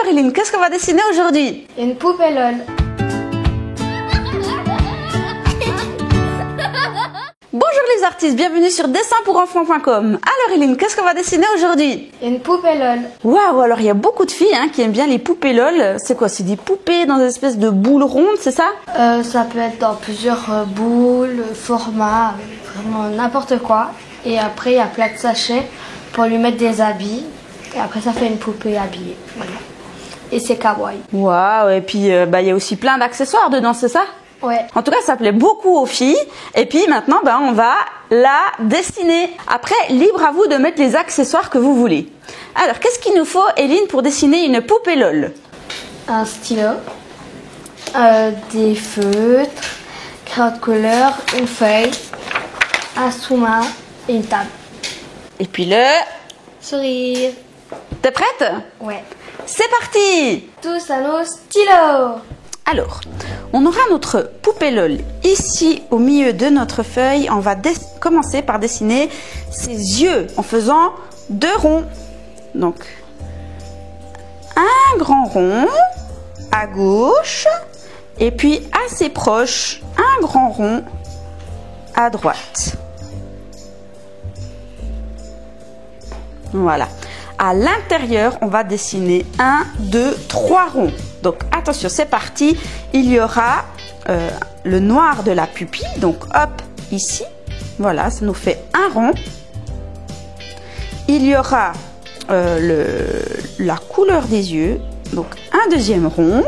Alors Eline, qu'est-ce qu'on va dessiner aujourd'hui? Une poupée LOL. Bonjour les artistes, bienvenue sur dessinpourenfants.com. Alors Eline, qu'est-ce qu'on va dessiner aujourd'hui? Une poupée LOL. Waouh, alors il y a beaucoup de filles qui aiment bien les poupées LOL. C'est quoi? C'est des poupées dans une espèce de boule ronde, c'est ça? Ça peut être dans plusieurs boules, formats, vraiment n'importe quoi. Et après, il y a plein de sachets pour lui mettre des habits. Et après, ça fait une poupée habillée. Voilà. Et c'est kawaii. Waouh, et puis il y a aussi plein d'accessoires dedans, c'est ça? Ouais. En tout cas, ça plaît beaucoup aux filles. Et puis maintenant, on va la dessiner. Après, libre à vous de mettre les accessoires que vous voulez. Alors, qu'est-ce qu'il nous faut, Eline, pour dessiner une poupée LOL? Un stylo, des feutres, crayon de couleur, une feuille, un sous-main et une table. Et puis le Sourire. T'es prête? Ouais. C'est parti! Tous à nos stylos. Alors, on aura notre poupée LOL ici au milieu de notre feuille. On va commencer par dessiner ses yeux en faisant 2 ronds. Donc, un grand rond à gauche et puis assez proche, un grand rond à droite. Voilà. À l'intérieur, on va dessiner 1, 2, 3 ronds. Donc attention, c'est parti. Il y aura le noir de la pupille. Donc hop, ici. Voilà, ça nous fait un rond. Il y aura la couleur des yeux. Donc un deuxième rond.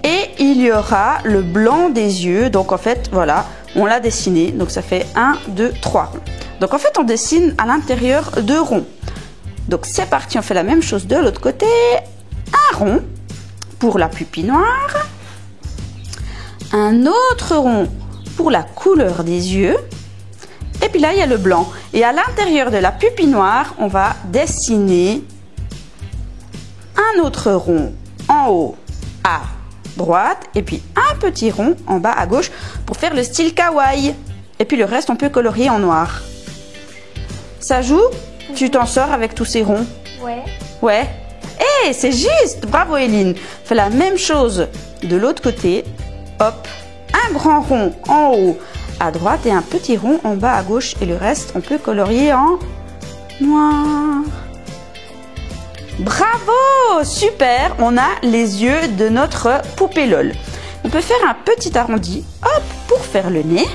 Et il y aura le blanc des yeux. Donc en fait, voilà, on l'a dessiné. Donc ça fait 1, 2, 3 ronds. Donc en fait, on dessine à l'intérieur 2 ronds. Donc c'est parti, on fait la même chose de l'autre côté. Un rond pour la pupille noire. Un autre rond pour la couleur des yeux. Et puis là, il y a le blanc. Et à l'intérieur de la pupille noire, on va dessiner un autre rond en haut à droite. Et puis un petit rond en bas à gauche pour faire le style kawaii. Et puis le reste, on peut colorier en noir. Ça joue? Tu t'en sors avec tous ces ronds? Ouais. Ouais. Hey, c'est juste! Bravo Eline! Fais la même chose de l'autre côté. Hop, un grand rond en haut à droite et un petit rond en bas à gauche. Et le reste, on peut colorier en noir. Bravo! Super! On a les yeux de notre poupée LOL. On peut faire un petit arrondi, hop, pour faire le nez.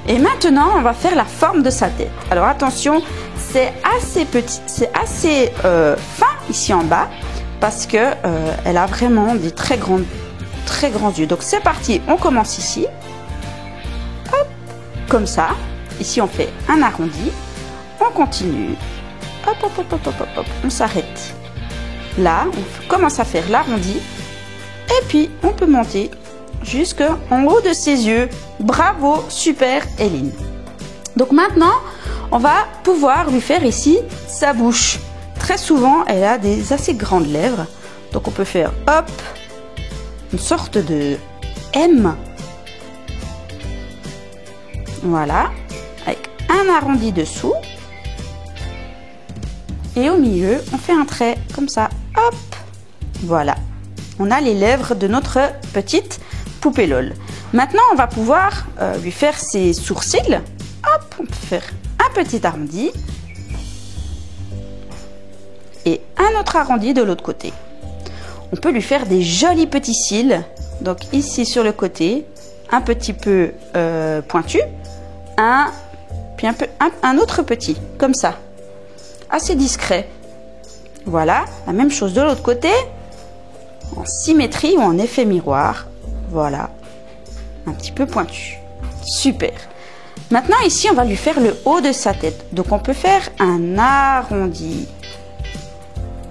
Et maintenant, on va faire la forme de sa tête. Alors attention, c'est assez petit, c'est assez fin ici en bas parce que elle a vraiment des très grands yeux. Donc c'est parti, on commence ici. Hop, comme ça. Ici, on fait un arrondi. On continue. Hop, hop, hop, hop, hop, hop, hop. On s'arrête. Là, on commence à faire l'arrondi. Et puis, on peut monter jusqu'en haut de ses yeux. Bravo, super Eline. Donc maintenant, on va pouvoir lui faire ici sa bouche. Très souvent, elle a des assez grandes lèvres. Donc on peut faire hop, une sorte de M. Voilà, avec un arrondi dessous. Et au milieu, on fait un trait comme ça. Hop, voilà. On a les lèvres de notre petite poupée LOL. Maintenant, on va pouvoir lui faire ses sourcils. Hop, on peut faire un petit arrondi. Et un autre arrondi de l'autre côté. On peut lui faire des jolis petits cils. Donc ici sur le côté, un petit peu pointu. Puis un autre petit, comme ça. Assez discret. Voilà, la même chose de l'autre côté. En symétrie ou en effet miroir. Voilà, un petit peu pointu. Super. Maintenant ici, on va lui faire le haut de sa tête. Donc on peut faire un arrondi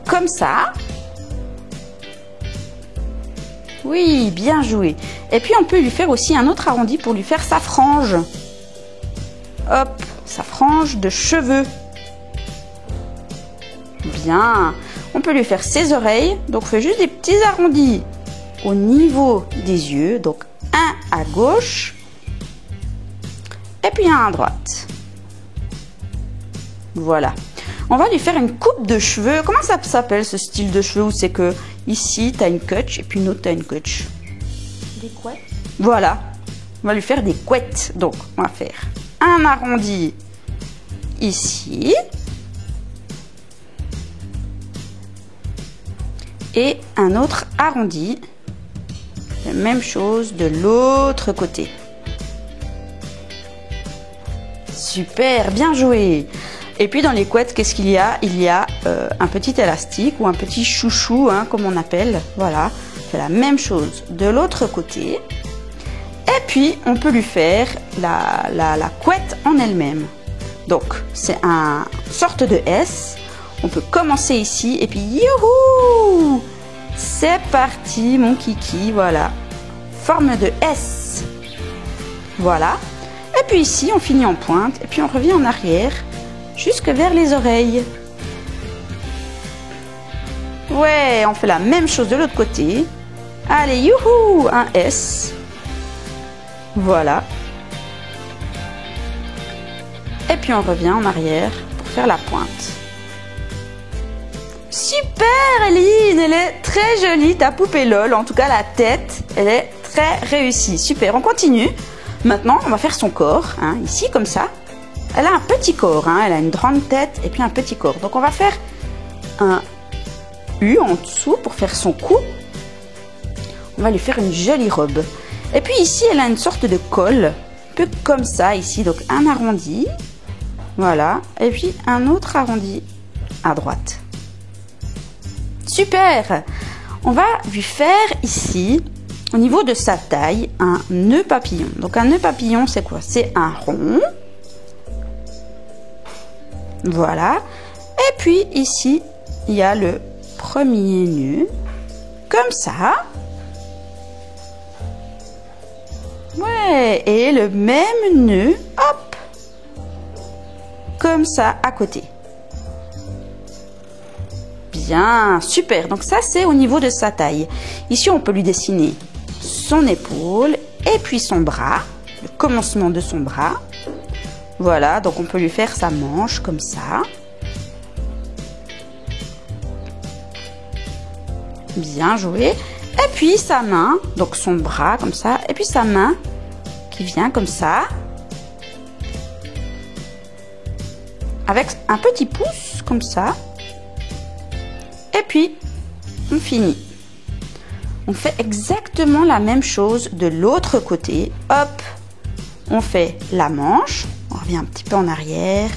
comme ça. Oui, bien joué. Et puis on peut lui faire aussi un autre arrondi pour lui faire sa frange. Hop, sa frange de cheveux. Bien. On peut lui faire ses oreilles. Donc on fait juste des petits arrondis au niveau des yeux. Donc un à gauche et puis un à droite. Voilà. On va lui faire une coupe de cheveux. Comment ça s'appelle ce style de cheveux où c'est que ici tu as une couche et puis une autre tu as une couche? Des couettes. Voilà. On va lui faire des couettes. Donc, on va faire un arrondi ici. Et un autre arrondi. La même chose de l'autre côté. Super, bien joué. Et puis dans les couettes, qu'est-ce qu'il y a? Il y a un petit élastique ou un petit chouchou, hein, comme on appelle. Voilà, c'est la même chose de l'autre côté. Et puis, on peut lui faire la couette en elle-même. Donc, c'est une sorte de S. On peut commencer ici et puis youhou! C'est parti, mon kiki, voilà. Forme de S. Voilà. Et puis ici, on finit en pointe et puis on revient en arrière jusque vers les oreilles. Ouais, on fait la même chose de l'autre côté. Allez, youhou! Un S. Voilà. Et puis on revient en arrière pour faire la pointe. Super, Eline, elle est très jolie, ta poupée LOL. En tout cas, la tête, elle est très réussie. Super, on continue. Maintenant, on va faire son corps, hein, ici, comme ça. Elle a un petit corps, hein, elle a une grande tête et puis un petit corps. Donc, on va faire un U en dessous pour faire son cou. On va lui faire une jolie robe. Et puis ici, elle a une sorte de col, un peu comme ça, ici. Donc, un arrondi, voilà. Et puis, un autre arrondi à droite. Super! On va lui faire ici, au niveau de sa taille, un nœud papillon. Donc un nœud papillon, c'est quoi? C'est un rond. Voilà. Et puis ici, il y a le premier nœud. Comme ça. Ouais. Et le même nœud, hop. Comme ça, à côté. Bien, super. Donc ça, c'est au niveau de sa taille. Ici, on peut lui dessiner son épaule et puis son bras, le commencement de son bras. Voilà, donc on peut lui faire sa manche comme ça. Bien joué. Et puis sa main, donc son bras comme ça, et puis sa main qui vient comme ça. Avec un petit pouce comme ça. Et puis, on finit. On fait exactement la même chose de l'autre côté. Hop, on fait la manche. On revient un petit peu en arrière,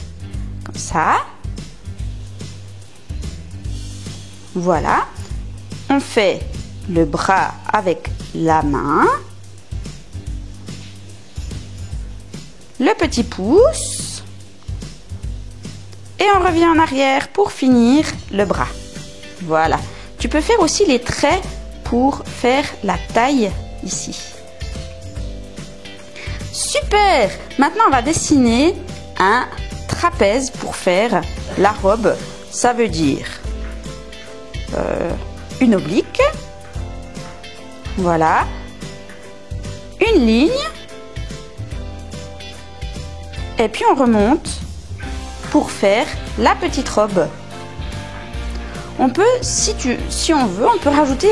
comme ça. Voilà. On fait le bras avec la main. Le petit pouce. Et on revient en arrière pour finir le bras. Voilà. Tu peux faire aussi les traits pour faire la taille ici. Super! Maintenant, on va dessiner un trapèze pour faire la robe. Ça veut dire une oblique. Voilà. Une ligne. Et puis, on remonte pour faire la petite robe. On peut, si on veut, on peut rajouter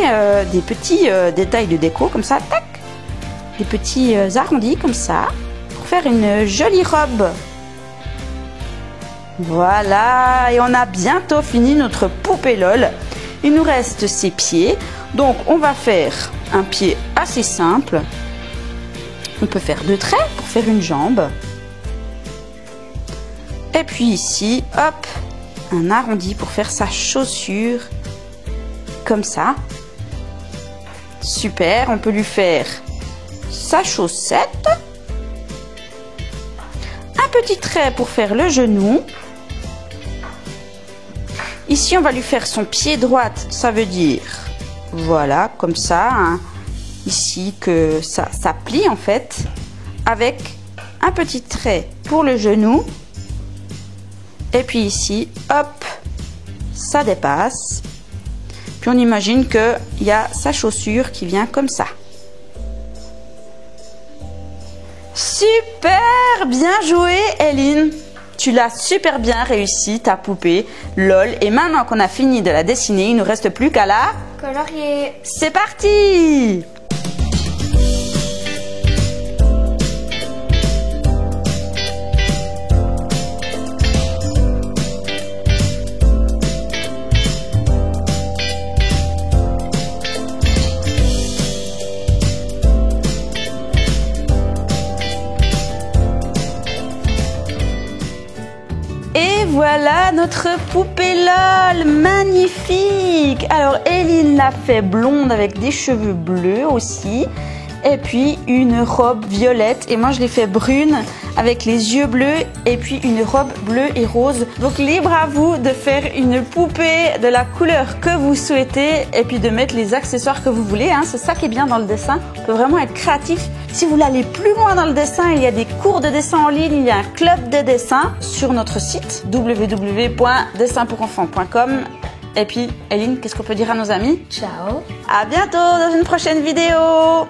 des petits détails de déco, comme ça, tac, des petits arrondis, comme ça, pour faire une jolie robe. Voilà, et on a bientôt fini notre poupée LOL. Il nous reste ses pieds, donc on va faire un pied assez simple. On peut faire 2 traits pour faire une jambe. Et puis ici, hop, un arrondi pour faire sa chaussure, comme ça. Super, on peut lui faire sa chaussette. Un petit trait pour faire le genou. Ici, on va lui faire son pied droit, ça veut dire, voilà, comme ça, hein. Ici, que ça plie en fait, avec un petit trait pour le genou. Et puis ici, hop, ça dépasse. Puis on imagine qu'il y a sa chaussure qui vient comme ça. Super, bien joué, Eline. Tu l'as super bien réussi, ta poupée LOL. Et maintenant qu'on a fini de la dessiner, il ne nous reste plus qu'à la colorier. C'est parti! Et voilà notre poupée LOL, magnifique! Alors Eline l'a fait blonde avec des cheveux bleus aussi, et puis une robe violette, et moi je l'ai fait brune avec les yeux bleus et puis une robe bleue et rose. Donc libre à vous de faire une poupée de la couleur que vous souhaitez et puis de mettre les accessoires que vous voulez, hein. C'est ça qui est bien dans le dessin, on peut vraiment être créatif. Si vous voulez aller plus loin dans le dessin, il y a des cours de dessin en ligne, il y a un club de dessin sur notre site www.dessinpourenfants.com. Et puis Eline, qu'est-ce qu'on peut dire à nos amis? Ciao. À bientôt dans une prochaine vidéo.